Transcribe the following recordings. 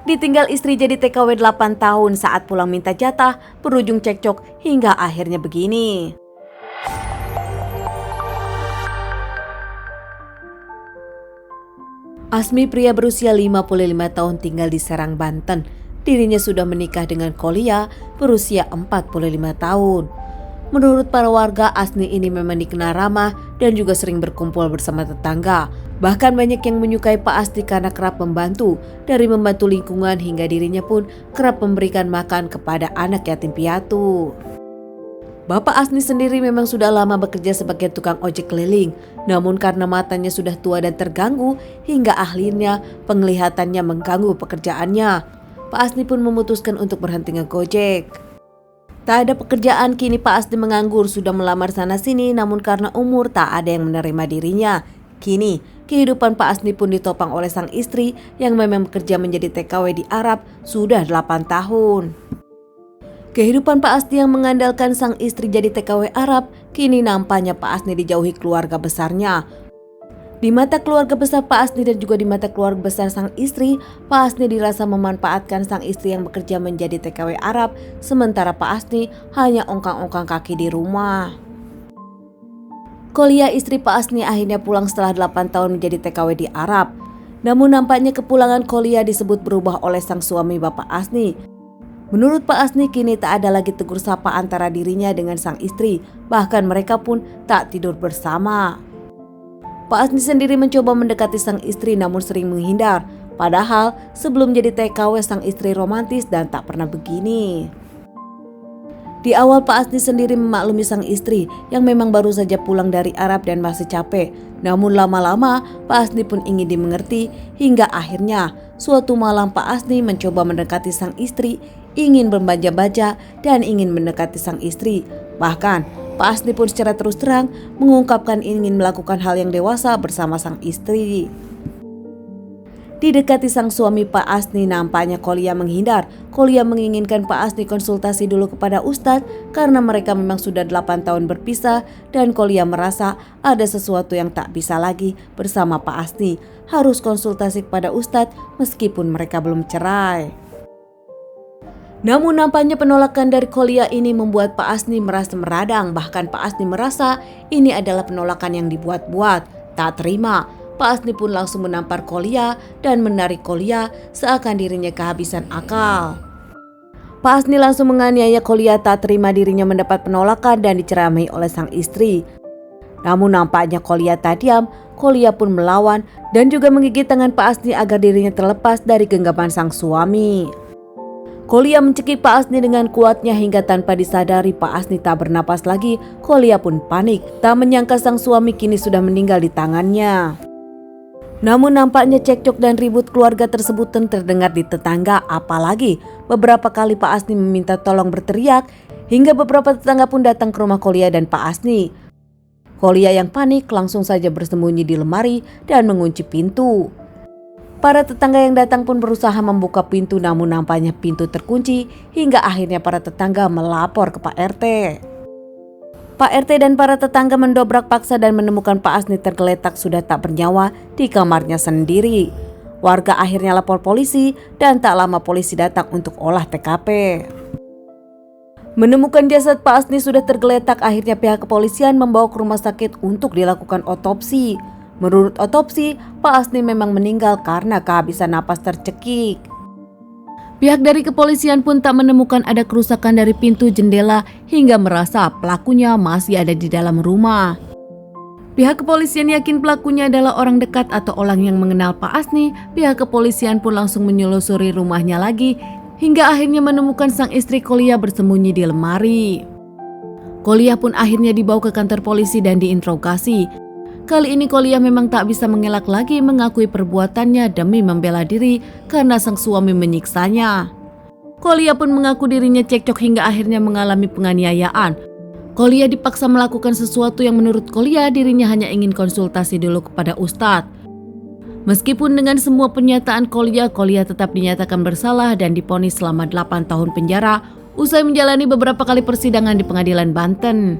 Ditinggal istri jadi TKW 8 tahun saat pulang minta jatah, berujung cekcok hingga akhirnya begini. Asmi, pria berusia 55 tahun tinggal di Serang, Banten. Dirinya sudah menikah dengan Kholia berusia 45 tahun. Menurut para warga, Asmi ini memang dikenal ramah dan juga sering berkumpul bersama tetangga. Bahkan banyak yang menyukai Pak Asni karena kerap membantu, dari membantu lingkungan hingga dirinya pun kerap memberikan makan kepada anak yatim piatu. Bapak Asni sendiri memang sudah lama bekerja sebagai tukang ojek keliling, namun karena matanya sudah tua dan terganggu, hingga akhirnya penglihatannya mengganggu pekerjaannya. Pak Asni pun memutuskan untuk berhenti ngegojek. Tak ada pekerjaan, kini Pak Asni menganggur, sudah melamar sana-sini, namun karena umur tak ada yang menerima dirinya. Kini, kehidupan Pak Asni pun ditopang oleh sang istri yang memang bekerja menjadi TKW di Arab sudah 8 tahun. Kehidupan Pak Asni yang mengandalkan sang istri jadi TKW Arab, kini nampaknya Pak Asni dijauhi keluarga besarnya. Di mata keluarga besar Pak Asni dan juga di mata keluarga besar sang istri, Pak Asni dirasa memanfaatkan sang istri yang bekerja menjadi TKW Arab, sementara Pak Asni hanya ongkang-ongkang kaki di rumah. Kholia, istri Pak Asni, akhirnya pulang setelah 8 tahun menjadi TKW di Arab. Namun nampaknya kepulangan Kholia disebut berubah oleh sang suami Bapak Asni. Menurut Pak Asni, kini tak ada lagi tegur sapa antara dirinya dengan sang istri, bahkan mereka pun tak tidur bersama. Pak Asni sendiri mencoba mendekati sang istri namun sering menghindar, padahal sebelum jadi TKW sang istri romantis dan tak pernah begini. Di awal Pak Asni sendiri memaklumi sang istri yang memang baru saja pulang dari Arab dan masih capek. Namun lama-lama Pak Asni pun ingin dimengerti, hingga akhirnya suatu malam Pak Asni mencoba mendekati sang istri, ingin berbaja-baja dan ingin mendekati sang istri. Bahkan Pak Asni pun secara terus terang mengungkapkan ingin melakukan hal yang dewasa bersama sang istri. Didekati sang suami Pak Asni, nampaknya Kholia menghindar. Kholia menginginkan Pak Asni konsultasi dulu kepada Ustadz karena mereka memang sudah 8 tahun berpisah dan Kholia merasa ada sesuatu yang tak bisa lagi bersama Pak Asni. Harus konsultasi kepada Ustadz meskipun mereka belum cerai. Namun nampaknya penolakan dari Kholia ini membuat Pak Asni merasa meradang. Bahkan Pak Asni merasa ini adalah penolakan yang dibuat-buat. Tak terima, Pak Asni pun langsung menampar Kholia dan menarik Kholia seakan dirinya kehabisan akal. Pak Asni langsung menganiaya Kholia, tak terima dirinya mendapat penolakan dan diceramahi oleh sang istri. Namun nampaknya Kholia tak diam, Kholia pun melawan dan juga menggigit tangan Pak Asni agar dirinya terlepas dari genggaman sang suami. Kholia mencekik Pak Asni dengan kuatnya hingga tanpa disadari Pak Asni tak bernapas lagi. Kholia pun panik, tak menyangka sang suami kini sudah meninggal di tangannya. Namun nampaknya cekcok dan ribut keluarga tersebut terdengar di tetangga, apalagi beberapa kali Pak Asni meminta tolong berteriak, hingga beberapa tetangga pun datang ke rumah Kholia dan Pak Asni. Kholia yang panik langsung saja bersembunyi di lemari dan mengunci pintu. Para tetangga yang datang pun berusaha membuka pintu, namun nampaknya pintu terkunci hingga akhirnya para tetangga melapor ke Pak RT. Pak RT dan para tetangga mendobrak paksa dan menemukan Pak Asni tergeletak sudah tak bernyawa di kamarnya sendiri. Warga akhirnya lapor polisi dan tak lama polisi datang untuk olah TKP. Menemukan jasad Pak Asni sudah tergeletak, akhirnya pihak kepolisian membawa ke rumah sakit untuk dilakukan otopsi. Menurut otopsi, Pak Asni memang meninggal karena kehabisan napas tercekik. Pihak dari kepolisian pun tak menemukan ada kerusakan dari pintu, jendela, hingga merasa pelakunya masih ada di dalam rumah. Pihak kepolisian yakin pelakunya adalah orang dekat atau orang yang mengenal Pak Asni. Pihak kepolisian pun langsung menyelusuri rumahnya lagi, hingga akhirnya menemukan sang istri Kholia bersembunyi di lemari. Kholia pun akhirnya dibawa ke kantor polisi dan diinterogasi. Kali ini Kholia memang tak bisa mengelak lagi mengakui perbuatannya demi membela diri karena sang suami menyiksanya. Kholia pun mengaku dirinya cekcok hingga akhirnya mengalami penganiayaan. Kholia dipaksa melakukan sesuatu yang menurut Kholia dirinya hanya ingin konsultasi dulu kepada Ustadz. Meskipun dengan semua pernyataan Kholia tetap dinyatakan bersalah dan divonis selama 8 tahun penjara usai menjalani beberapa kali persidangan di pengadilan Banten.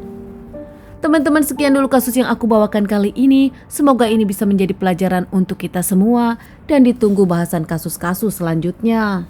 Teman-teman, sekian dulu kasus yang aku bawakan kali ini. Semoga ini bisa menjadi pelajaran untuk kita semua dan ditunggu bahasan kasus-kasus selanjutnya.